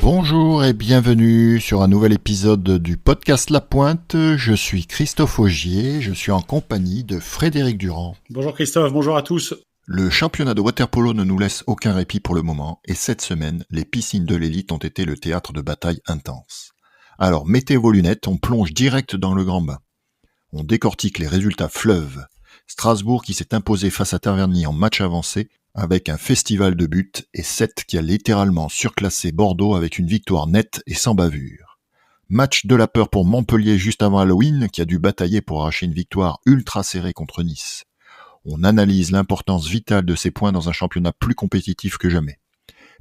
Bonjour et bienvenue sur un nouvel épisode du podcast La Pointe. Je suis Christophe Augier, je suis en compagnie de Frédéric Durand. Bonjour Christophe, bonjour à tous. Le championnat de water-polo ne nous laisse aucun répit pour le moment et cette semaine, les piscines de l'élite ont été le théâtre de batailles intenses. Alors mettez vos lunettes, on plonge direct dans le grand bain. On décortique les résultats fleuves. Strasbourg qui s'est imposé face à Taverny en match avancé avec un festival de buts et 7 qui a littéralement surclassé Bordeaux avec une victoire nette et sans bavure. Match de la peur pour Montpellier juste avant Halloween qui a dû batailler pour arracher une victoire ultra serrée contre Nice. On analyse l'importance vitale de ces points dans un championnat plus compétitif que jamais.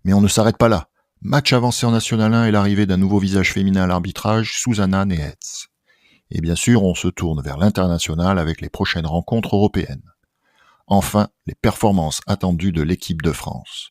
Mais on ne s'arrête pas là. Match avancé en National 1 et l'arrivée d'un nouveau visage féminin à l'arbitrage, Susanna Nehetz. Et bien sûr, on se tourne vers l'international avec les prochaines rencontres européennes. Enfin, les performances attendues de l'équipe de France.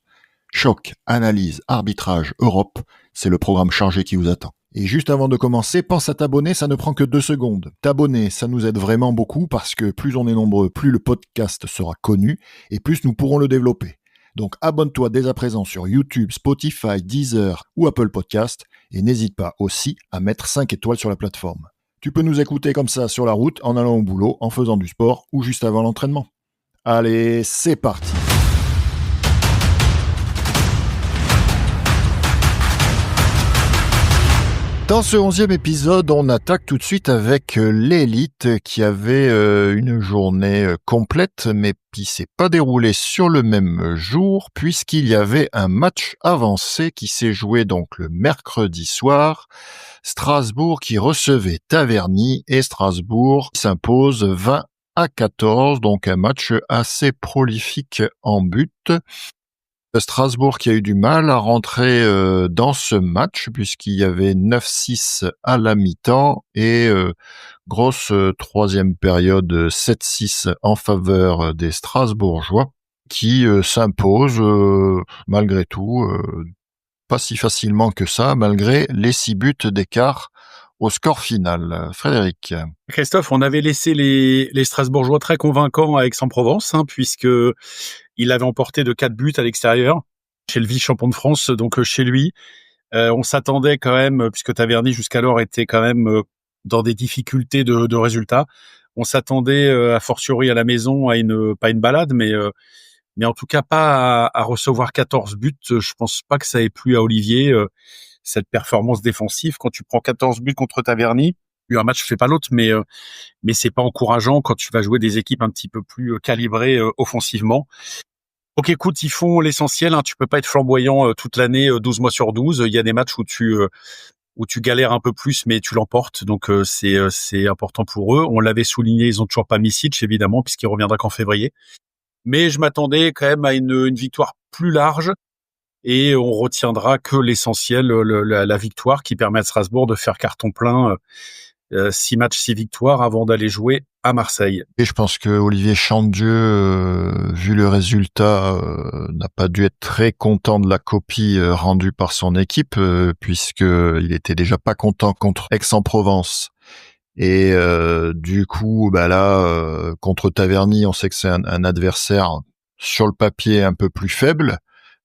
Choc, analyse, arbitrage, Europe, c'est le programme chargé qui vous attend. Et juste avant de commencer, pense à t'abonner, ça ne prend que 2 secondes. T'abonner, ça nous aide vraiment beaucoup parce que plus on est nombreux, plus le podcast sera connu et plus nous pourrons le développer. Donc abonne-toi dès à présent sur YouTube, Spotify, Deezer ou Apple Podcast et n'hésite pas aussi à mettre 5 étoiles sur la plateforme. Tu peux nous écouter comme ça sur la route, en allant au boulot, en faisant du sport ou juste avant l'entraînement. Allez, c'est parti. Dans ce 11e épisode, on attaque tout de suite avec l'élite qui avait une journée complète, mais qui s'est pas déroulée sur le même jour, puisqu'il y avait un match avancé qui s'est joué donc le mercredi soir. Strasbourg qui recevait Taverny et Strasbourg s'impose 20-14, donc un match assez prolifique en but. Strasbourg qui a eu du mal à rentrer dans ce match puisqu'il y avait 9-6 à la mi-temps et grosse troisième période 7-6 en faveur des Strasbourgeois qui s'imposent malgré tout pas si facilement que ça malgré les 6 buts d'écart au score final. Frédéric. Christophe, on avait laissé les Strasbourgeois très convaincants à Aix-en-Provence, puisque il avait emporté de 4 buts à l'extérieur chez le vice-champion de France, donc chez lui. On s'attendait quand même, puisque Taverny jusqu'alors était quand même dans des difficultés de résultats. On s'attendait a fortiori à la maison à pas une balade, mais en tout cas pas à recevoir 14 buts. Je pense pas que ça ait plu à Olivier. Cette performance défensive, quand tu prends 14 buts contre Taverny, un match fait pas l'autre, mais c'est pas encourageant quand tu vas jouer des équipes un petit peu plus calibrées offensivement. Donc écoute, ils font l'essentiel, tu peux pas être flamboyant toute l'année, 12 mois sur 12. Il y a des matchs où tu galères un peu plus, mais tu l'emportes, donc c'est important pour eux. On l'avait souligné, ils ont toujours pas mis Sic, évidemment, puisqu'il reviendra qu'en février. Mais je m'attendais quand même à une victoire plus large. Et on retiendra que l'essentiel, la victoire qui permet à Strasbourg de faire carton plein, 6 matchs, 6 victoires avant d'aller jouer à Marseille. Et je pense que Olivier Chandieu, vu le résultat, n'a pas dû être très content de la copie rendue par son équipe, puisqu'il était déjà pas content contre Aix-en-Provence. Et du coup, là, contre Taverny, on sait que c'est un adversaire sur le papier un peu plus faible.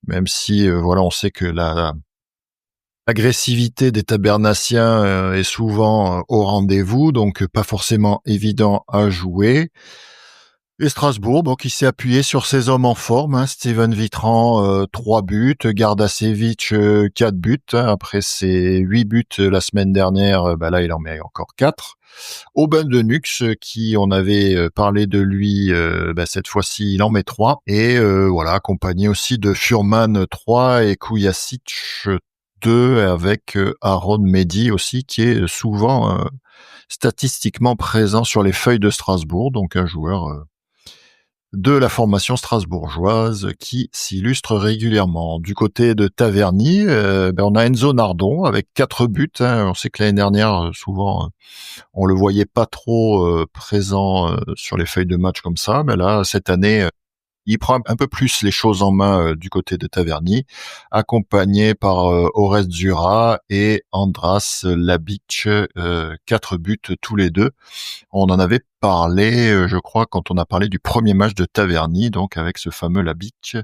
Même si, on sait que l'agressivité des Tabernaciens est souvent au rendez-vous, donc pas forcément évident à jouer. Et Strasbourg, qui s'est appuyé sur ses hommes en forme, Steven Vitran, 3 buts, Gardasevic, 4 buts, après ses 8 buts la semaine dernière, là, il en met encore 4. Aubin de Nux, qui on avait parlé de lui, cette fois-ci il en met 3. Et accompagné aussi de Furman 3 et Kujasic 2 avec Aaron Mehdi aussi, qui est souvent statistiquement présent sur les feuilles de Strasbourg, donc un joueur de la formation strasbourgeoise qui s'illustre régulièrement. Du côté de Taverny, on a Enzo Nardon avec 4 buts. On sait que l'année dernière, souvent, on le voyait pas trop présent sur les feuilles de match comme ça. Mais là, cette année, il prend un peu plus les choses en main du côté de Taverny, accompagné par Orest Zura et Andras Labic, 4 buts tous les deux. On en avait parlé, je crois, quand on a parlé du premier match de Taverny, donc avec ce fameux Labic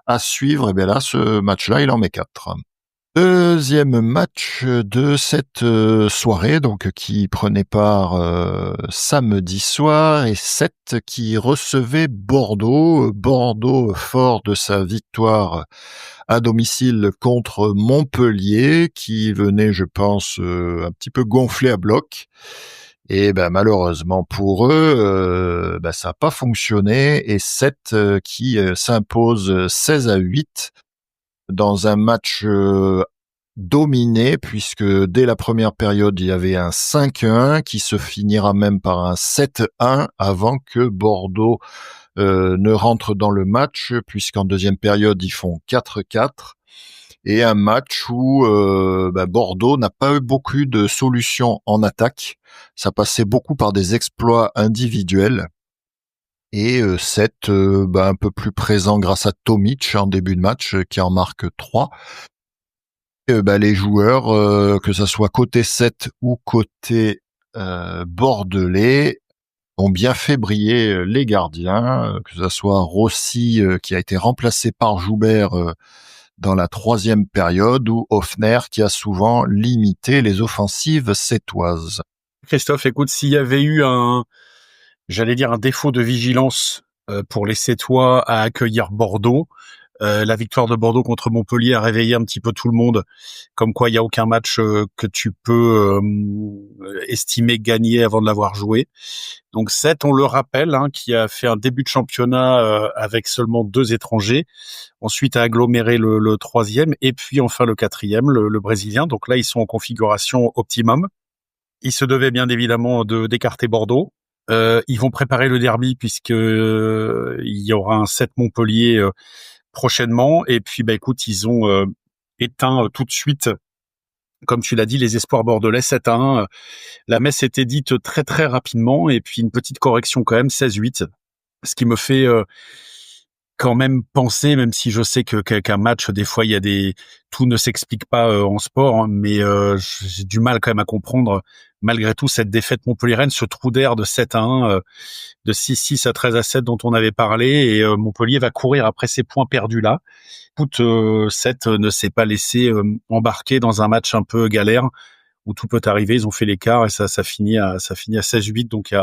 à suivre. Et bien là, ce match-là, il en met 4. Deuxième match de cette soirée, donc qui prenait part samedi soir, et 7 qui recevait Bordeaux. Bordeaux fort de sa victoire à domicile contre Montpellier, qui venait, je pense, un petit peu gonflé à bloc. Et malheureusement pour eux, ça n'a pas fonctionné, et 7 qui s'impose 16-8 dans un match dominé, puisque dès la première période, il y avait un 5-1 qui se finira même par un 7-1 avant que Bordeaux ne rentre dans le match, puisqu'en deuxième période, ils font 4-4. Et un match où Bordeaux n'a pas eu beaucoup de solutions en attaque. Ça passait beaucoup par des exploits individuels. Et 7 un peu plus présent grâce à Tomic en début de match, qui en marque 3. Les joueurs, que ça soit côté 7 ou côté bordelais, ont bien fait briller les gardiens, que ça soit Rossi qui a été remplacé par Joubert dans la troisième période, ou Hoffner qui a souvent limité les offensives sétoises. Christophe, écoute, s'il y avait eu un défaut de vigilance pour les Sétois à accueillir Bordeaux, la victoire de Bordeaux contre Montpellier a réveillé un petit peu tout le monde, comme quoi il n'y a aucun match que tu peux estimer gagné avant de l'avoir joué. Donc 7, on le rappelle, qui a fait un début de championnat avec seulement 2 étrangers, ensuite a aggloméré le troisième, et puis enfin le quatrième, le Brésilien. Donc là, ils sont en configuration optimum. Ils se devaient bien évidemment d'écarter Bordeaux. Ils vont préparer le derby, puisque il y aura un 7 Montpellier prochainement. Et puis, écoute, ils ont éteint tout de suite, comme tu l'as dit, les espoirs bordelais 7-1. La messe était dite très très rapidement, et puis une petite correction quand même, 16-8. Ce qui me fait quand même penser, même si je sais qu'un match, des fois, tout ne s'explique pas en sport, mais j'ai du mal quand même à comprendre, malgré tout, cette défaite montpelliéraine, ce trou d'air de 7-1, de 6-6 à 13-7 dont on avait parlé, et Montpellier va courir après ces points perdus là. Écoute, 7 ne s'est pas laissé embarquer dans un match un peu galère où tout peut arriver. Ils ont fait l'écart, et ça finit à 16-8, donc il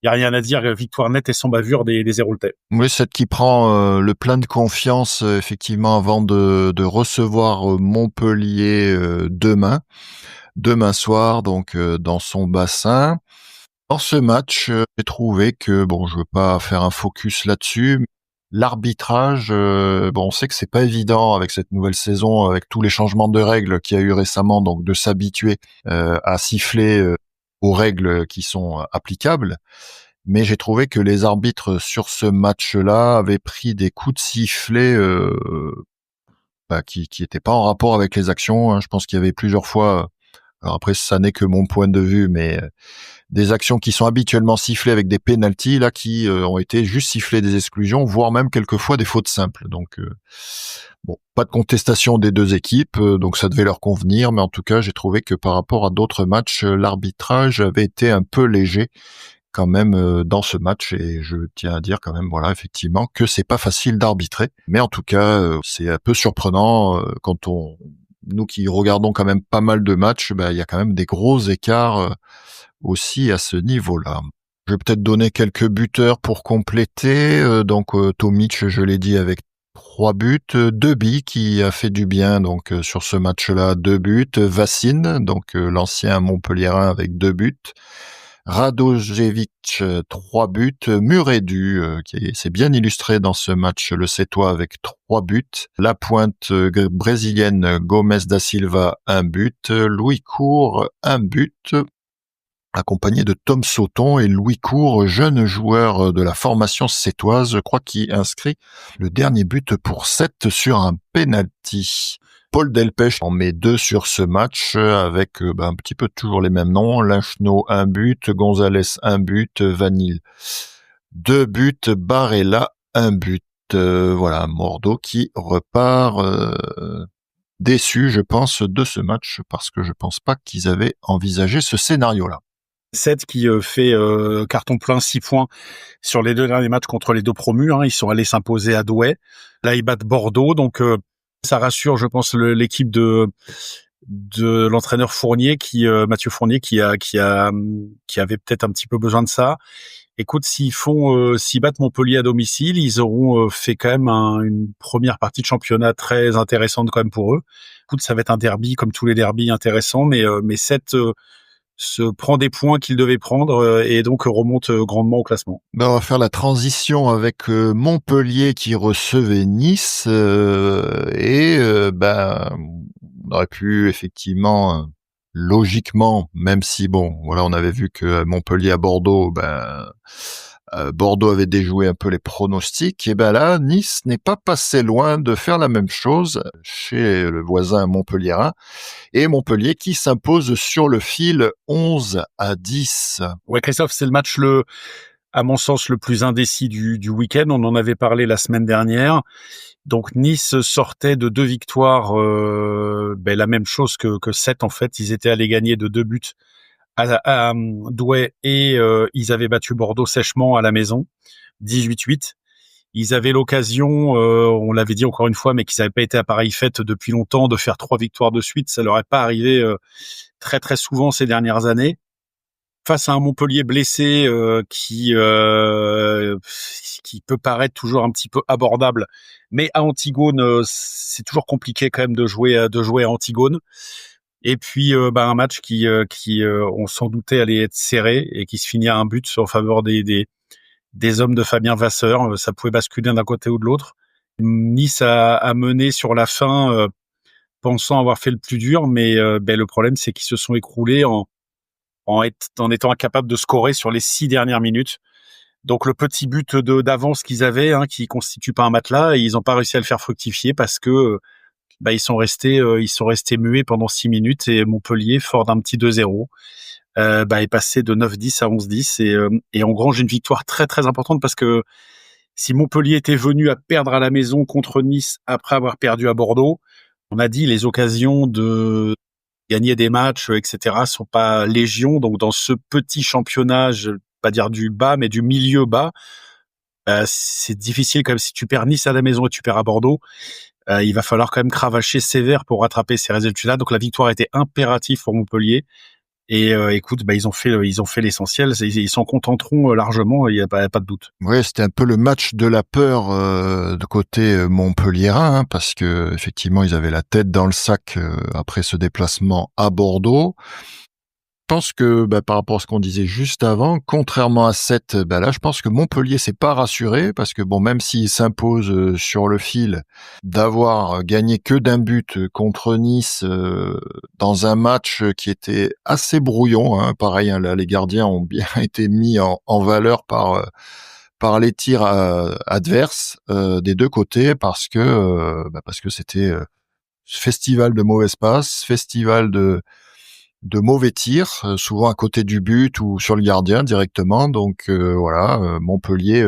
y a rien à dire. Victoire nette et sans bavure des Héraultais. Oui, 7 qui prend le plein de confiance effectivement avant de recevoir Montpellier demain soir, donc dans son bassin. Dans ce match, j'ai trouvé que, je veux pas faire un focus là-dessus, l'arbitrage, on sait que c'est pas évident avec cette nouvelle saison, avec tous les changements de règles qu'il y a eu récemment, donc de s'habituer à siffler aux règles qui sont applicables. Mais j'ai trouvé que les arbitres sur ce match-là avaient pris des coups de sifflet qui étaient pas en rapport avec les actions. Je pense qu'il y avait plusieurs fois, alors après ça n'est que mon point de vue, mais des actions qui sont habituellement sifflées avec des pénaltys là qui ont été juste sifflées des exclusions, voire même quelquefois des fautes simples. Donc pas de contestation des deux équipes, donc ça devait leur convenir, mais en tout cas j'ai trouvé que par rapport à d'autres matchs, l'arbitrage avait été un peu léger quand même dans ce match, et je tiens à dire quand même, effectivement, que c'est pas facile d'arbitrer, mais en tout cas c'est un peu surprenant quand nous qui regardons quand même pas mal de matchs, il y a quand même des gros écarts aussi à ce niveau-là. Je vais peut-être donner quelques buteurs pour compléter. Tomic, je l'ai dit, avec 3 buts. Debi qui a fait du bien donc sur ce match-là, 2 buts. Vassine, donc l'ancien Montpelliérain, avec 2 buts. Radojevic, 3 buts. Muredu, qui s'est bien illustré dans ce match, le Sétois, avec 3 buts. La pointe brésilienne Gomes da Silva, 1 but. Louis Court, 1 but, accompagné de Tom Sauton, et Louis Court, jeune joueur de la formation sétoise, je crois, qui inscrit le dernier but pour 7 sur un penalty. Paul Delpech en met 2 sur ce match, avec un petit peu toujours les mêmes noms. Lynchno, 1 but. Gonzalez, 1 but. Vanille, 2 buts. Barella, 1 but. Bordeaux qui repart déçu, je pense, de ce match, parce que je pense pas qu'ils avaient envisagé ce scénario-là. 7 qui fait carton plein, 6 points sur les 2 derniers matchs contre les 2 promus. Ils sont allés s'imposer à Douai. Là, ils battent Bordeaux. Donc, Ça rassure, je pense, l'équipe de l'entraîneur Fournier Mathieu Fournier qui avait peut-être un petit peu besoin de ça. Écoute, s'ils battent Montpellier à domicile, ils auront fait quand même une première partie de championnat très intéressante quand même pour eux. Écoute, ça va être un derby comme tous les derbys intéressants, mais 7 se prend des points qu'il devait prendre et donc remonte grandement au classement. Ben, on va faire la transition avec Montpellier qui recevait Nice on aurait pu effectivement logiquement, même si bon voilà on avait vu que Montpellier à Bordeaux, Bordeaux avait déjoué un peu les pronostics, et ben là Nice n'est pas passé loin de faire la même chose chez le voisin montpelliérain, et Montpellier qui s'impose sur le fil 11-10. Ouais, Christophe, c'est le match à mon sens, le plus indécis du week-end. On en avait parlé la semaine dernière. Donc Nice sortait de 2 victoires, la même chose que 7 en fait. Ils étaient allés gagner de 2 buts à Douai et ils avaient battu Bordeaux sèchement à la maison, 18-8. Ils avaient l'occasion, on l'avait dit encore une fois, mais qu'ils n'avaient pas été à pareille fête depuis longtemps, de faire 3 victoires de suite. Ça leur est pas arrivé très très souvent ces dernières années. Face à un Montpellier blessé qui peut paraître toujours un petit peu abordable, mais à Antigone c'est toujours compliqué quand même de jouer à Antigone. Et puis un match qui on s'en doutait allait être serré et qui se finit à un but en faveur des hommes de Fabien Vasseur. Ça pouvait basculer d'un côté ou de l'autre. Nice a mené sur la fin pensant avoir fait le plus dur, mais le problème c'est qu'ils se sont écroulés en étant incapables de scorer sur les 6 dernières minutes. Donc le petit but d'avance qu'ils avaient, qui constitue pas un matelas, ils n'ont pas réussi à le faire fructifier parce que ils sont restés muets pendant 6 minutes, et Montpellier, fort d'un petit 2-0, est passé de 9-10 à 11-10 et engrange une victoire très très importante, parce que si Montpellier était venu à perdre à la maison contre Nice après avoir perdu à Bordeaux, on a dit les occasions de gagner des matchs, etc., sont pas légion. Donc dans ce petit championnat, je vais pas dire du bas, mais du milieu bas, c'est difficile quand même. Si tu perds Nice à la maison et tu perds à Bordeaux, il va falloir quand même cravacher sévère pour rattraper ces résultats-là. Donc la victoire était impérative pour Montpellier. Et écoute, ils ont fait l'essentiel. Ils s'en contenteront largement. Il y a pas de doute. Oui, c'était un peu le match de la peur de côté montpelliérain, parce que effectivement ils avaient la tête dans le sac après ce déplacement à Bordeaux. Je pense que par rapport à ce qu'on disait juste avant, contrairement à 7, là je pense que Montpellier s'est pas rassuré, parce que bon, même s'il s'impose sur le fil, d'avoir gagné que d'un but contre Nice dans un match qui était assez brouillon, pareil, là, les gardiens ont bien été mis en valeur par les tirs adverses des deux côtés, parce que c'était festival de mauvaises passes, festival de mauvais tirs, souvent à côté du but ou sur le gardien directement. Donc Montpellier,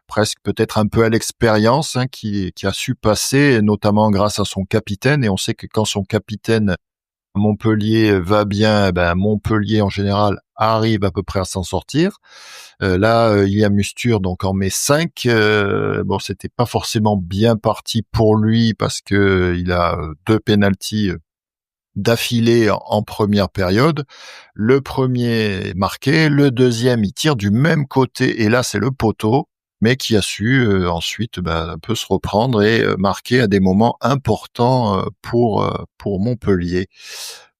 presque peut-être un peu à l'expérience, qui a su passer, notamment grâce à son capitaine. Et on sait que quand son capitaine Montpellier va bien, Montpellier en général arrive à peu près à s'en sortir. Là, Ilya Mustur donc en met 5. C'était pas forcément bien parti pour lui, parce que il a 2 pénaltys d'affilée en première période. Le premier est marqué, le deuxième il tire du même côté, et là c'est le poteau, mais qui a su ensuite un peu se reprendre et marquer à des moments importants pour Montpellier.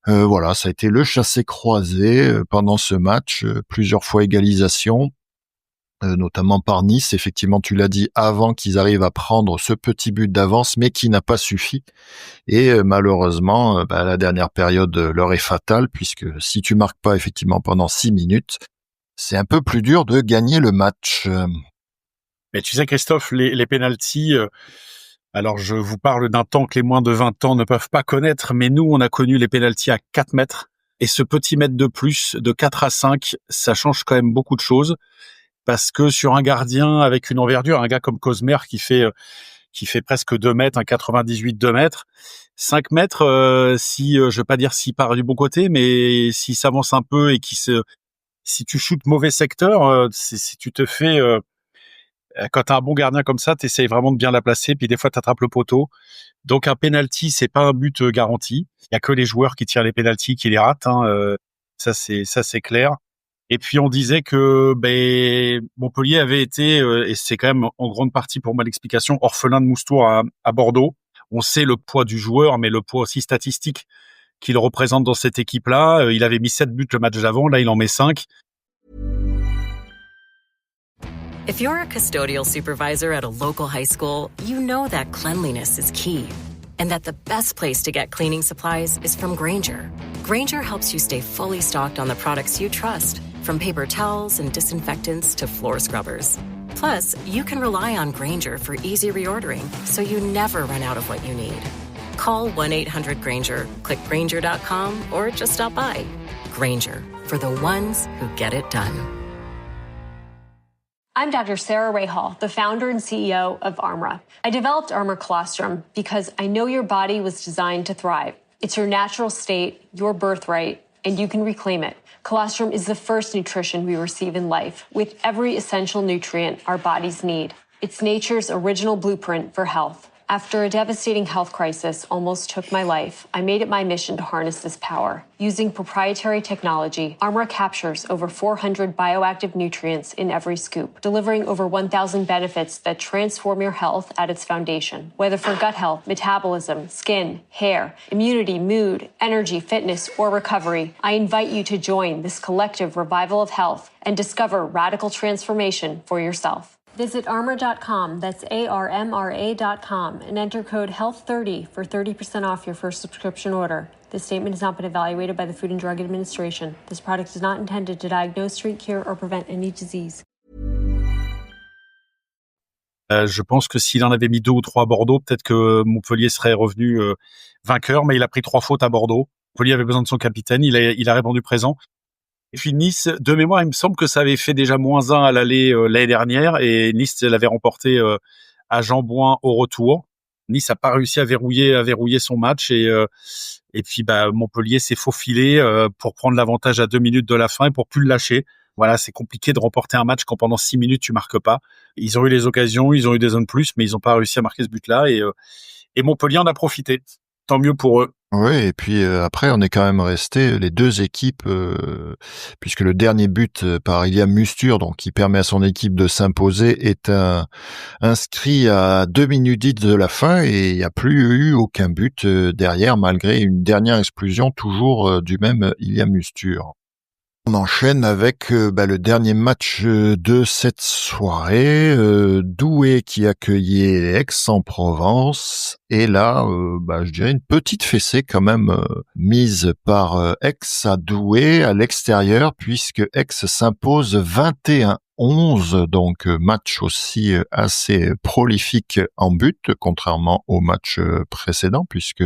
Voilà, ça a été le chassé-croisé pendant ce match, plusieurs fois égalisation, notamment par Nice, effectivement tu l'as dit, avant qu'ils arrivent à prendre ce petit but d'avance, mais qui n'a pas suffi. Et malheureusement, la dernière période leur est fatale, puisque si tu marques pas effectivement pendant 6 minutes, c'est un peu plus dur de gagner le match. Mais tu sais, Christophe, les pénaltys, alors je vous parle d'un temps que les moins de 20 ans ne peuvent pas connaître, mais nous, on a connu les pénaltys à 4 mètres. Et ce petit mètre de plus, de 4 à 5, ça change quand même beaucoup de choses. Parce que sur un gardien avec une envergure, un gars comme Cosmer qui fait presque 2 mètres, un 98 2 mètres, 5 mètres, je vais pas dire s'il part du bon côté, mais s'il s'avance un peu et si tu shootes mauvais secteur, si tu te fais Quand t'as un bon gardien comme ça, t'essayes vraiment de bien la placer, puis des fois t'attrapes le poteau. Donc un penalty, c'est pas un but garanti. Il y a que les joueurs qui tirent les penaltys qui les ratent. Ça c'est clair. Et puis on disait que Montpellier avait été, et c'est quand même en grande partie pour moi l'explication, orphelin de Moustour à Bordeaux. On sait le poids du joueur, mais le poids aussi statistique qu'il représente dans cette équipe-là. Il avait mis 7 buts le match d'avant, là il en met 5. If you're a custodial supervisor at a local high school, you know that cleanliness is key and that the best place to get cleaning supplies is from Grainger. Grainger helps you stay fully stocked on the products you trust, from paper towels and disinfectants to floor scrubbers. Plus, you can rely on Grainger for easy reordering, so you never run out of what you need. Call 1-800-GRAINGER, click Grainger.com, or just stop by. Grainger, for the ones who get it done. I'm Dr. Sarah Ray Hall, the founder and CEO of Armra. I developed Armra Colostrum because I know your body was designed to thrive. It's your natural state, your birthright, and you can reclaim it. Colostrum is the first nutrition we receive in life, with every essential nutrient our bodies need. It's nature's original blueprint for health. After a devastating health crisis almost took my life, I made it my mission to harness this power. Using proprietary technology, Armra captures over 400 bioactive nutrients in every scoop, delivering over 1,000 benefits that transform your health at its foundation. Whether for gut health, metabolism, skin, hair, immunity, mood, energy, fitness, or recovery, I invite you to join this collective revival of health and discover radical transformation for yourself. Visit armra.com, that's ARMRA.com, and enter code HEALTH30 for 30% off your first subscription order. This statement has not been evaluated by the Food and Drug Administration. This product is not intended to diagnose, treat, cure, or prevent any disease. Je pense que s'il en avait mis 2 ou 3 à Bordeaux, peut-être que Montpellier serait revenu vainqueur, mais il a pris 3 fautes à Bordeaux. Montpellier avait besoin de son capitaine, il a répondu présent. Et puis Nice, de mémoire, il me semble que ça avait fait déjà -1 à l'aller l'année dernière, et Nice l'avait remporté à Jean-Bouin au retour. Nice a pas réussi à verrouiller son match, et puis Montpellier s'est faufilé pour prendre l'avantage à 2 minutes de la fin et pour plus le lâcher. Voilà, c'est compliqué de remporter un match quand pendant 6 minutes tu marques pas. Ils ont eu les occasions, ils ont eu des zones plus, mais ils ont pas réussi à marquer ce but-là, et Montpellier en a profité. Tant mieux pour eux. Oui, et puis après, on est quand même resté les deux équipes, puisque le dernier but par Iliam Mustur, donc qui permet à son équipe de s'imposer, est inscrit à 2 minutes 10 de la fin, et il n'y a plus eu aucun but derrière, malgré une dernière explosion toujours du même Iliam Mustur. On enchaîne avec le dernier match de cette soirée, Douai qui accueillait Aix-en-Provence, et là, je dirais une petite fessée quand même mise par Aix à Douai à l'extérieur, puisque Aix s'impose 21-11, donc match aussi assez prolifique en but, contrairement au match précédent, puisque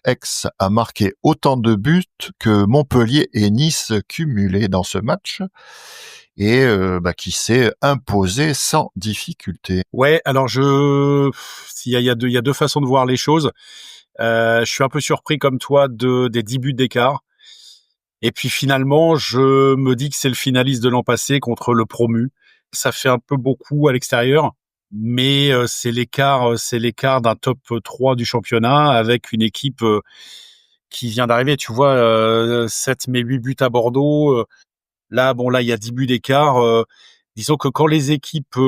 Aix a marqué autant de buts que Montpellier et Nice cumulés dans ce match, et qui s'est imposé sans difficulté. Ouais, alors il y a deux façons de voir les choses. Je suis un peu surpris comme toi des 10 buts d'écart. Et puis finalement, je me dis que c'est le finaliste de l'an passé contre le promu. Ça fait un peu beaucoup à l'extérieur, mais c'est l'écart d'un top 3 du championnat avec une équipe qui vient d'arriver. Tu vois, 7 mais 8 buts à Bordeaux. Là, il y a 10 buts d'écart. Disons que quand les équipes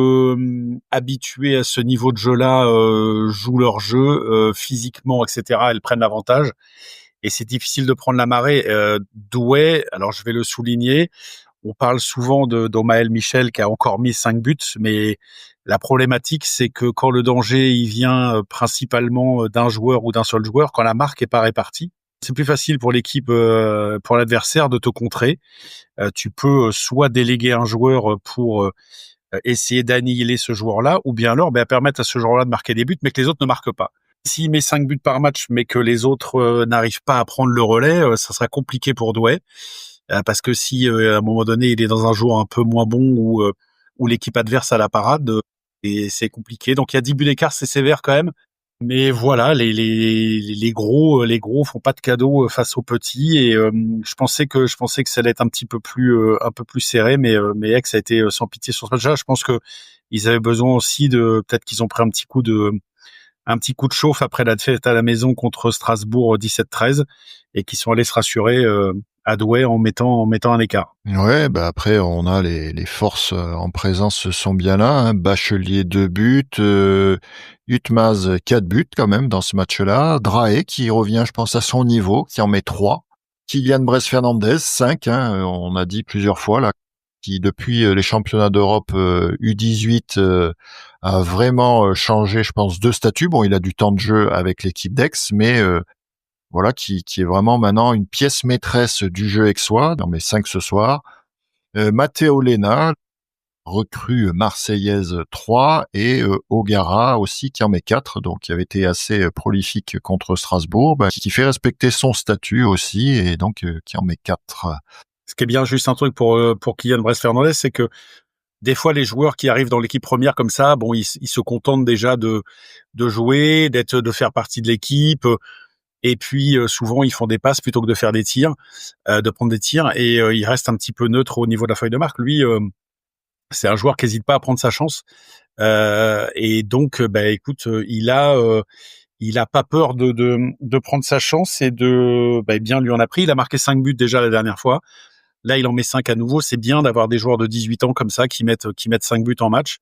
habituées à ce niveau de jeu-là jouent leur jeu physiquement, etc., elles prennent l'avantage. Et c'est difficile de prendre la marée. Douai, alors je vais le souligner, on parle souvent d'Omaël Michel qui a encore mis 5 buts, mais la problématique, c'est que quand le danger il vient principalement d'un joueur ou d'un seul joueur, quand la marque est pas répartie, c'est plus facile pour l'équipe, pour l'adversaire de te contrer. Tu peux soit déléguer un joueur pour essayer d'annihiler ce joueur-là, ou bien alors permettre à ce joueur-là de marquer des buts, mais que les autres ne marquent pas. S'il met 5 buts par match, mais que les autres n'arrivent pas à prendre le relais, ça sera compliqué pour Douai. Parce que si à un moment donné, il est dans un jour un peu moins bon ou l'équipe adverse a la parade, et c'est compliqué. Donc il y a 10 buts d'écart, c'est sévère quand même. Mais voilà, les gros font pas de cadeaux face aux petits et je pensais que ça allait être un peu plus serré, mais Aix a été sans pitié sur ce match-là. Je pense que ils avaient besoin aussi peut-être qu'ils ont pris un petit coup de chauffe après la défaite à la maison contre Strasbourg 17-13 et qui sont allés se rassurer à Douai en mettant un écart. Ouais, bah après on a les forces en présence sont bien là, hein. Bachelier 2 buts, Hutmaz 4 buts quand même dans ce match-là, Drahe qui revient je pense à son niveau, qui en met 3, Kylian Bress-Fernandez 5, hein, on a dit plusieurs fois là, qui depuis les championnats d'Europe U18 a vraiment changé je pense de statut. Bon, il a du temps de jeu avec l'équipe d'Aix, mais voilà, qui est vraiment maintenant une pièce maîtresse du jeu aixois, dans mes 5 ce soir. Matteo Lena, recrue marseillaise 3, et Ogara aussi qui en met 4, donc qui avait été assez prolifique contre Strasbourg, qui fait respecter son statut aussi, et donc qui en met 4. Ce qui est bien, juste un truc pour Kylian Bress-Fernandez, c'est que des fois, les joueurs qui arrivent dans l'équipe première comme ça, bon, ils se contentent déjà de jouer, de faire partie de l'équipe. Et puis souvent ils font des passes plutôt que de faire des tirs, de prendre des tirs, et il reste un petit peu neutre au niveau de la feuille de marque. Lui, c'est un joueur qui n'hésite pas à prendre sa chance, et donc écoute, il a pas peur de prendre sa chance et bien lui en a pris. Il a marqué 5 buts déjà la dernière fois. Là, il en met 5 à nouveau. C'est bien d'avoir des joueurs de 18 ans comme ça qui mettent 5 buts en match.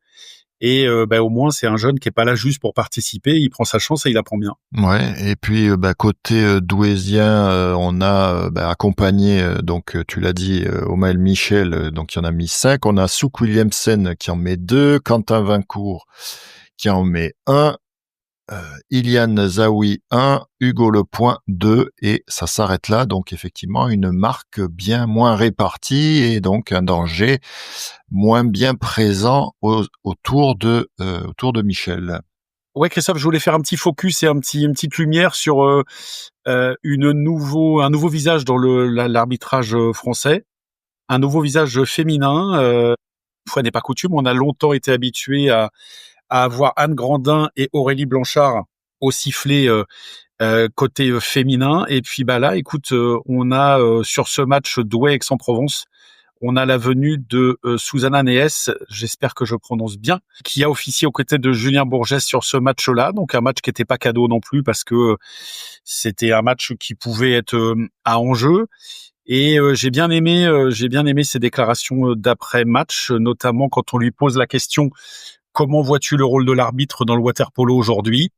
Et au moins c'est un jeune qui est pas là juste pour participer, il prend sa chance et il apprend bien. Ouais, et puis côté douaisien, on a accompagné donc tu l'as dit, Omaël Michel, donc il en a mis 5, on a Souk Williamson qui en met 2, Quentin Vincourt qui en met 1, Ilian Zawi 1, Hugo Lepoint 2, et ça s'arrête là. Donc effectivement une marque bien moins répartie et donc un danger moins bien présent autour de Michel. Ouais, Christophe, je voulais faire un petit focus et une petite lumière sur un nouveau visage dans l'arbitrage français, un nouveau visage féminin. Une fois n'est pas coutume, on a longtemps été habitué à avoir Anne Grandin et Aurélie Blanchard au sifflet côté féminin. Et puis là, écoute, on a sur ce match Douai-Aix-en-Provence, on a la venue de Susanna Nees, j'espère que je prononce bien, qui a officié aux côtés de Julien Bourgès sur ce match-là. Donc un match qui n'était pas cadeau non plus, parce que c'était un match qui pouvait être à enjeu. Et j'ai bien aimé ses déclarations d'après-match, notamment quand on lui pose la question: comment vois-tu le rôle de l'arbitre dans le water-polo aujourd'hui?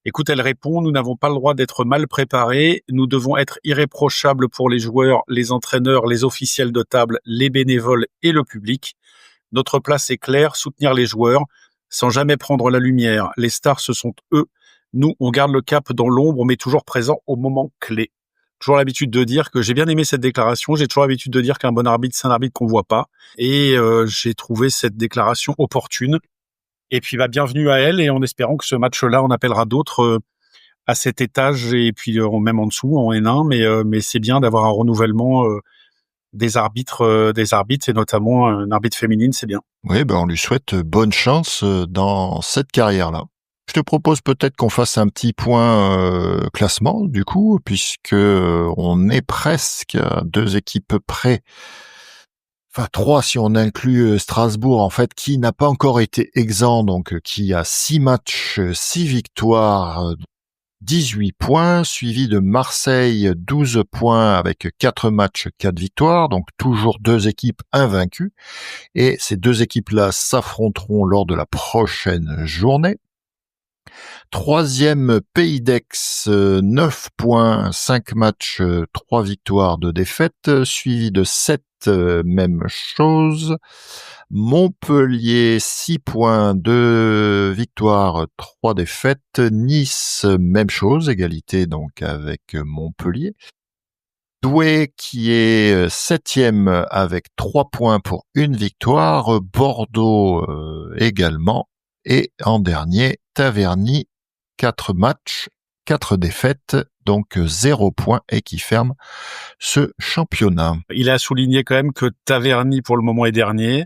Écoute, elle répond: nous n'avons pas le droit d'être mal préparés, nous devons être irréprochables pour les joueurs, les entraîneurs, les officiels de table, les bénévoles et le public. Notre place est claire, soutenir les joueurs, sans jamais prendre la lumière. Les stars, ce sont eux. Nous, on garde le cap dans l'ombre, mais toujours présent au moment clé. Toujours l'habitude de dire que j'ai bien aimé cette déclaration, j'ai toujours l'habitude de dire qu'un bon arbitre, c'est un arbitre qu'on voit pas. Et j'ai trouvé cette déclaration opportune. Et puis bienvenue à elle, et en espérant que ce match-là, on appellera d'autres à cet étage, et puis même en dessous, en N1, mais c'est bien d'avoir un renouvellement des arbitres, et notamment un arbitre féminine, c'est bien. Oui, on lui souhaite bonne chance dans cette carrière-là. Je te propose peut-être qu'on fasse un petit point classement, du coup, puisque on est presque à 2 équipes près. Enfin 3 si on inclut Strasbourg, en fait, qui n'a pas encore été exempt, donc qui a 6 matchs, 6 victoires, 18 points, suivi de Marseille, 12 points avec 4 matchs, 4 victoires, donc toujours 2 équipes invaincues. Et ces 2 équipes-là s'affronteront lors de la prochaine journée. 3e Pays d'Aix, 9 points, 5 matchs, 3 victoires, 2 défaites, suivi de 7, même chose. Montpellier, 6 points, 2 victoires, 3 défaites. Nice, même chose, égalité donc avec Montpellier. Douai qui est 7e avec 3 points pour 1 victoire. Bordeaux également. Et en dernier, Taverny, 4 matchs, 4 défaites, donc 0 points, et qui ferme ce championnat. Il a souligné quand même que Taverny pour le moment est dernier,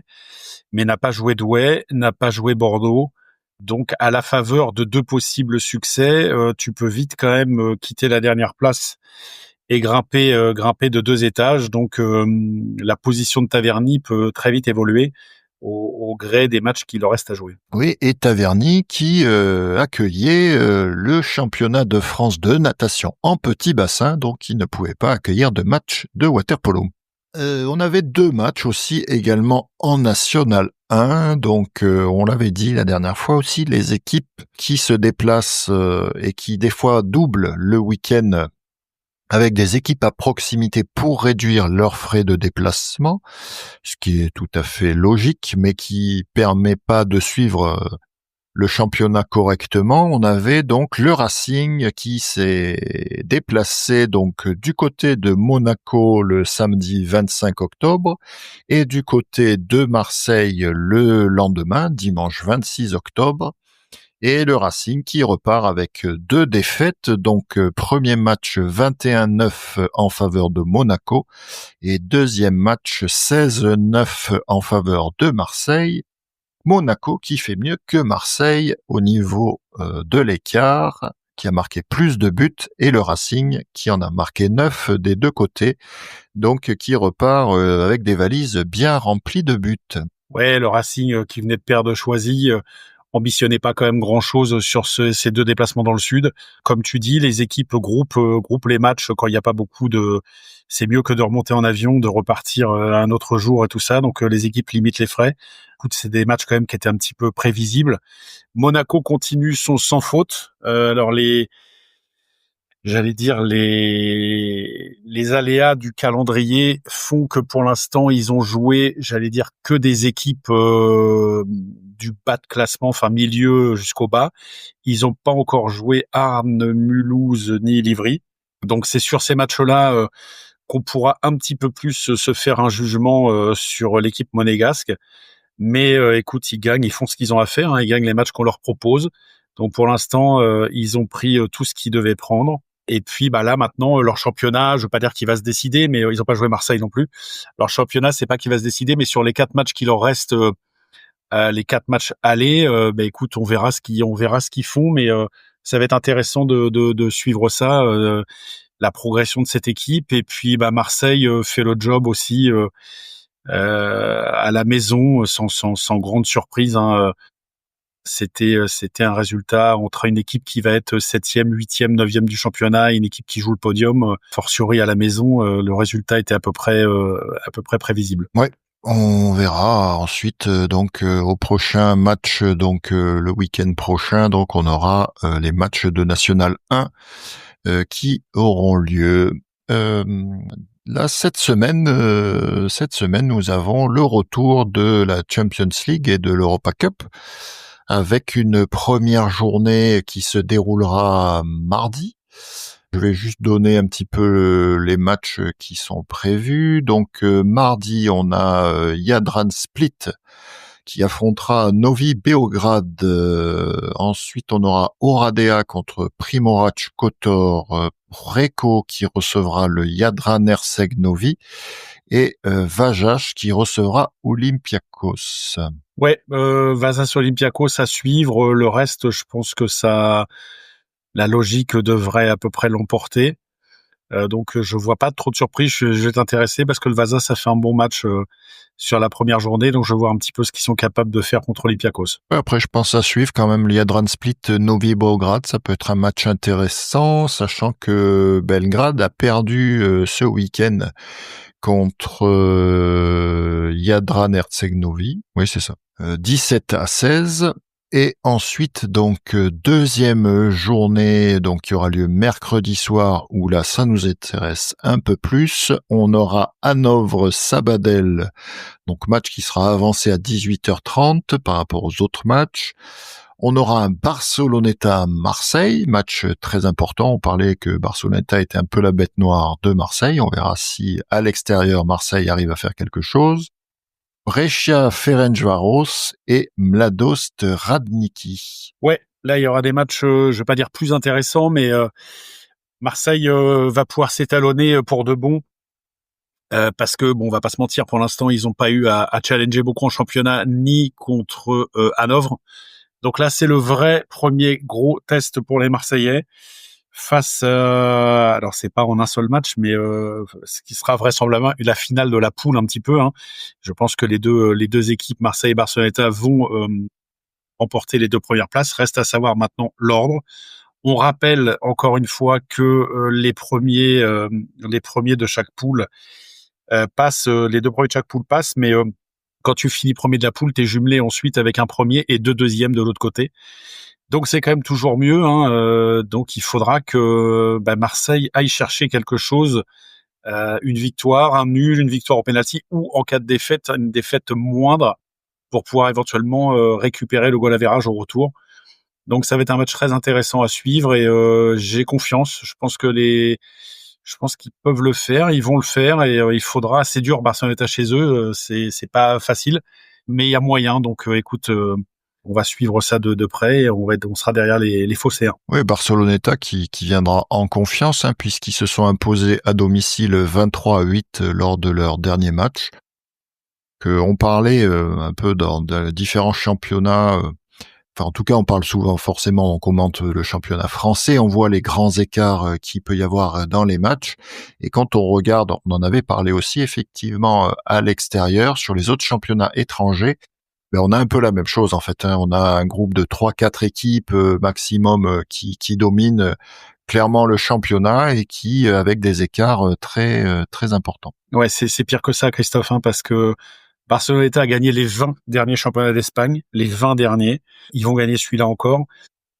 mais n'a pas joué Douai, n'a pas joué Bordeaux, Donc, à la faveur de 2 possibles succès, tu peux vite quand même quitter la dernière place et grimper de 2 étages. Donc, la position de Taverny peut très vite évoluer au gré des matchs qu'il leur reste à jouer. Oui, et Taverny qui accueillait le championnat de France de natation en petit bassin, donc il ne pouvait pas accueillir de match de water-polo. On avait 2 matchs aussi également en National 1, donc on l'avait dit la dernière fois aussi, les équipes qui se déplacent et qui des fois doublent le week-end avec des équipes à proximité pour réduire leurs frais de déplacement, ce qui est tout à fait logique, mais qui permet pas de suivre le championnat correctement. On avait donc le Racing qui s'est déplacé donc du côté de Monaco le samedi 25 octobre et du côté de Marseille le lendemain, dimanche 26 octobre. Et le Racing qui repart avec 2 défaites, donc premier match 21-9 en faveur de Monaco et deuxième match 16-9 en faveur de Marseille. Monaco qui fait mieux que Marseille au niveau de l'écart, qui a marqué plus de buts, et le Racing qui en a marqué 9 des 2 côtés, donc qui repart avec des valises bien remplies de buts. Ouais, le Racing qui venait de perdre Choisy ambitionnait pas quand même grand-chose sur ces 2 déplacements dans le sud. Comme tu dis, les équipes groupent les matchs quand il n'y a pas beaucoup de... C'est mieux que de remonter en avion, de repartir un autre jour et tout ça. Donc les équipes limitent les frais. Écoute, c'est des matchs quand même qui étaient un petit peu prévisibles. Monaco continue son sans faute. Alors les aléas du calendrier font que pour l'instant ils ont joué, que des équipes du bas de classement, enfin milieu jusqu'au bas. Ils n'ont pas encore joué Arnes, Mulhouse ni Livry. Donc c'est sur ces matchs-là qu'on pourra un petit peu plus se faire un jugement sur l'équipe monégasque. Mais écoute, ils gagnent, ils font ce qu'ils ont à faire, hein, ils gagnent les matchs qu'on leur propose. Donc pour l'instant, ils ont pris tout ce qu'ils devaient prendre. Et puis là maintenant, leur championnat, je veux pas dire qu'il va se décider, mais ils ont pas joué Marseille non plus. Leur championnat, c'est pas qu'il va se décider, mais sur les 4 matchs qui leur restent, les 4 matchs allés, écoute, on verra ce qu'ils font, mais ça va être intéressant de suivre ça, la progression de cette équipe. Et puis Marseille fait le job aussi à la maison, sans grande surprise, hein. C'était un résultat entre une équipe qui va être 7e, 8e, 9e du championnat et une équipe qui joue le podium. Fortiori à la maison, le résultat était à peu près prévisible. Ouais. On verra ensuite au prochain match, le week-end prochain, donc on aura les matchs de National 1 qui auront lieu. Là, cette semaine, nous avons le retour de la Champions League et de l'Europa Cup, avec une première journée qui se déroulera mardi. Je vais juste donner un petit peu les matchs qui sont prévus. Donc mardi, on a Jadran Split qui affrontera Novi Beograd. Ensuite, on aura Oradea contre Primorac Kotor, Reko qui recevra le Jadran Erseg Novi et Vajach qui recevra Olympiakos. Ouais, Vasas Olympiakos à suivre. Le reste, je pense que la logique devrait à peu près l'emporter. Donc je vois pas trop de surprises. Je vais t'intéresser parce que le Vasas a fait un bon match sur la première journée, donc je vais voir un petit peu ce qu'ils sont capables de faire contre Olympiakos. Après, je pense à suivre quand même Jadran Split Novi Beograd. Ça peut être un match intéressant, sachant que Belgrade a perdu ce week-end contre Jadran Erseg Novi. Oui, c'est ça. 17-16. Et ensuite, deuxième journée, qui aura lieu mercredi soir, où là, ça nous intéresse un peu plus. On aura Hanovre-Sabadell, donc match qui sera avancé à 18h30 par rapport aux autres matchs. On aura un Barceloneta-Marseille, match très important. On parlait que Barceloneta était un peu la bête noire de Marseille. On verra si, à l'extérieur, Marseille arrive à faire quelque chose. Brescia Ferencvaros et Mladost Radniki. Ouais, là il y aura des matchs, je vais pas dire plus intéressants, mais Marseille va pouvoir s'étalonner pour de bon, parce que on va pas se mentir, pour l'instant ils ont pas eu à challenger beaucoup en championnat ni contre Hanovre. Donc là, c'est le vrai premier gros test pour les Marseillais face, alors c'est pas en un seul match, mais ce qui sera vraisemblablement la finale de la poule un petit peu. Hein. Je pense que les deux équipes, Marseille et Barceloneta, vont remporter les 2 premières places. Reste à savoir maintenant l'ordre. On rappelle encore une fois que les premiers de chaque poule passent, les 2 premiers de chaque poule passent, mais quand tu finis premier de la poule, t'es jumelé ensuite avec un premier et 2 deuxièmes de l'autre côté. Donc c'est quand même toujours mieux. Hein, donc il faudra que Marseille aille chercher quelque chose, une victoire, un nul, une victoire au penalty, ou en cas de défaite, une défaite moindre pour pouvoir éventuellement récupérer le goal average au retour. Donc ça va être un match très intéressant à suivre et j'ai confiance. Je pense qu'ils peuvent le faire, ils vont le faire et il faudra. C'est dur, Barceloneta chez eux, c'est pas facile, mais il y a moyen. Donc écoute, on va suivre ça de près et on sera derrière les Phocéens. Oui, Barceloneta qui viendra en confiance, hein, puisqu'ils se sont imposés à domicile 23-8 lors de leur dernier match. On parlait un peu dans de différents championnats. Enfin, en tout cas, on parle souvent, forcément, on commente le championnat français, on voit les grands écarts qu'il peut y avoir dans les matchs. Et quand on regarde, on en avait parlé aussi, effectivement, à l'extérieur, sur les autres championnats étrangers, on a un peu la même chose, en fait. Hein. On a un groupe de 3-4 équipes maximum qui dominent clairement le championnat et qui, avec des écarts très importants. Ouais, c'est pire que ça, Christophe, hein, parce que Barceloneta a gagné les 20 derniers championnats d'Espagne, les 20 derniers. Ils vont gagner celui-là encore.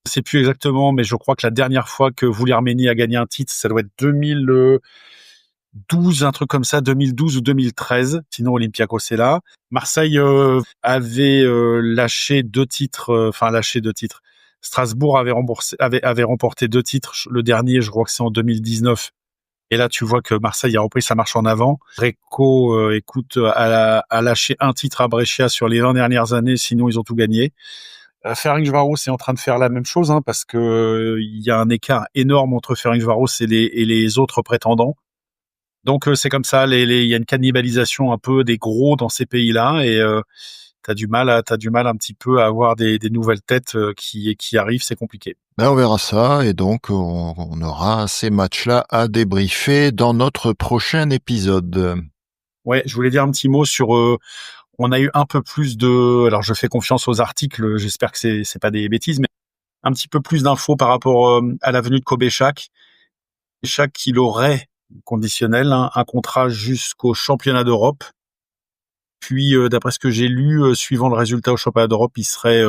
Je sais plus exactement, mais je crois que la dernière fois que Vouliarmény a gagné un titre, ça doit être 2012, un truc comme ça, 2012 ou 2013. Sinon, Olympiakos est là. Marseille avait lâché 2 titres, lâché 2 titres. Strasbourg avait remporté 2 titres. Le dernier, je crois que c'est en 2019. Et là, tu vois que Marseille a repris sa marche en avant. Recco, a lâché un titre à Brescia sur les 20 dernières années, sinon ils ont tout gagné. Ferencváros est en train de faire la même chose, hein, parce que il y a un écart énorme entre Ferencváros et les autres prétendants. Donc c'est comme ça, il y a une cannibalisation un peu des gros dans ces pays-là, et t'as du mal un petit peu à avoir des nouvelles têtes qui arrivent, c'est compliqué. On verra ça et donc on aura ces matchs-là à débriefer dans notre prochain épisode. Ouais, je voulais dire un petit mot sur. On a eu un peu plus alors je fais confiance aux articles, j'espère que c'est pas des bêtises, mais un petit peu plus d'infos par rapport à la venue de Kobeschak. Kobeschak qu'il aurait conditionnel, hein, un contrat jusqu'au championnat d'Europe. Puis d'après ce que j'ai lu, suivant le résultat au championnat d'Europe, il serait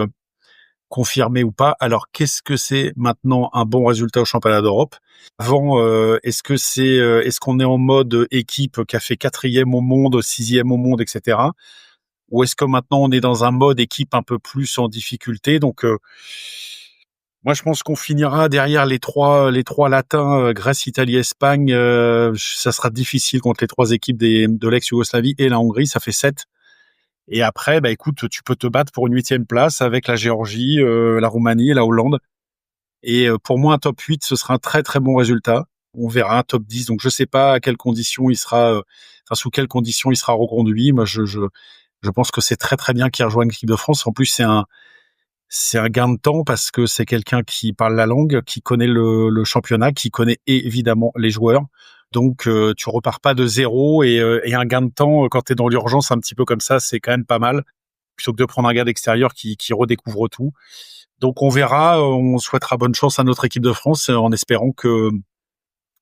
confirmé ou pas. Alors, qu'est-ce que c'est maintenant un bon résultat au championnat d'Europe? Avant, est-ce qu'on est en mode équipe qui a fait 4e au monde, 6e au monde, etc. Ou est-ce que maintenant on est dans un mode équipe un peu plus en difficulté? Donc, moi, je pense qu'on finira derrière les trois latins, Grèce, Italie, Espagne. Ça sera difficile contre les 3 équipes de l'ex-Yougoslavie et la Hongrie. Ça fait 7. Et après, écoute, tu peux te battre pour une 8e place avec la Géorgie, la Roumanie et la Hollande. Et pour moi, un top 8, ce sera un très très bon résultat. On verra un top 10. Donc je sais pas à quelles conditions il sera, sous quelles conditions il sera reconduit. Moi, je pense que c'est très très bien qu'il rejoigne l'équipe de France. En plus, c'est un gain de temps parce que c'est quelqu'un qui parle la langue, qui connaît le championnat, qui connaît évidemment les joueurs. Donc tu repars pas de zéro et un gain de temps quand tu es dans l'urgence un petit peu comme ça, c'est quand même pas mal plutôt que de prendre un gars d'extérieur qui redécouvre tout. Donc on verra, on souhaitera bonne chance à notre équipe de France en espérant que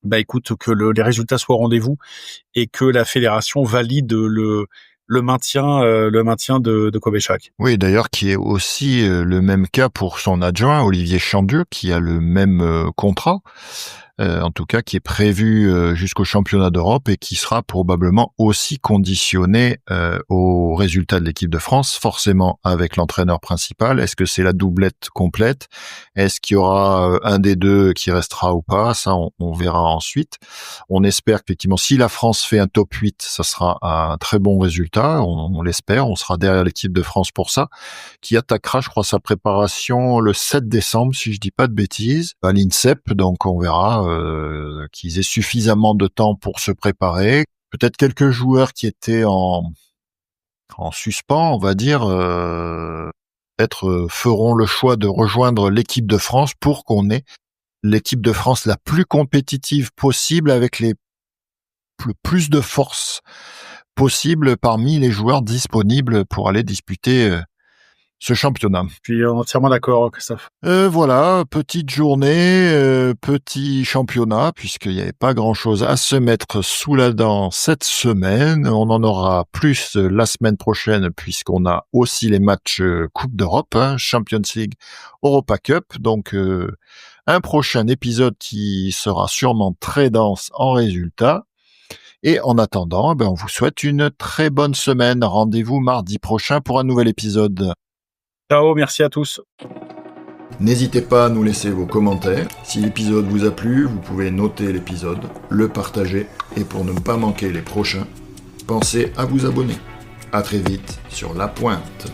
que les résultats soient au rendez-vous et que la fédération valide le maintien de Kobeschak. Oui, d'ailleurs, qui est aussi le même cas pour son adjoint, Olivier Chandieu, qui a le même contrat, en tout cas qui est prévu jusqu'au championnat d'Europe et qui sera probablement aussi conditionné aux résultats de l'équipe de France, forcément avec l'entraîneur principal. Est-ce que c'est la doublette complète? Est-ce qu'il y aura un des deux qui restera ou pas? Ça, on verra ensuite. On espère qu'effectivement, si la France fait un top 8, ça sera un très bon résultat. On l'espère. On sera derrière l'équipe de France pour ça, qui attaquera, je crois, sa préparation le 7 décembre, si je dis pas de bêtises, à l'INSEP. Donc, on verra qu'ils aient suffisamment de temps pour se préparer. Peut-être quelques joueurs qui étaient en suspens, on va dire, peut-être feront le choix de rejoindre l'équipe de France pour qu'on ait l'équipe de France la plus compétitive possible avec le plus de force possible parmi les joueurs disponibles pour aller disputer ce championnat. Je suis entièrement d'accord, Christophe. Voilà, petite journée, petit championnat, puisqu'il n'y avait pas grand-chose à se mettre sous la dent cette semaine. On en aura plus la semaine prochaine, puisqu'on a aussi les matchs Coupe d'Europe, Champions League, Europa Cup. Donc, un prochain épisode qui sera sûrement très dense en résultats. Et en attendant, on vous souhaite une très bonne semaine. Rendez-vous mardi prochain pour un nouvel épisode. Ciao, merci à tous. N'hésitez pas à nous laisser vos commentaires. Si l'épisode vous a plu, vous pouvez noter l'épisode, le partager, et pour ne pas manquer les prochains, pensez à vous abonner. À très vite sur La Pointe.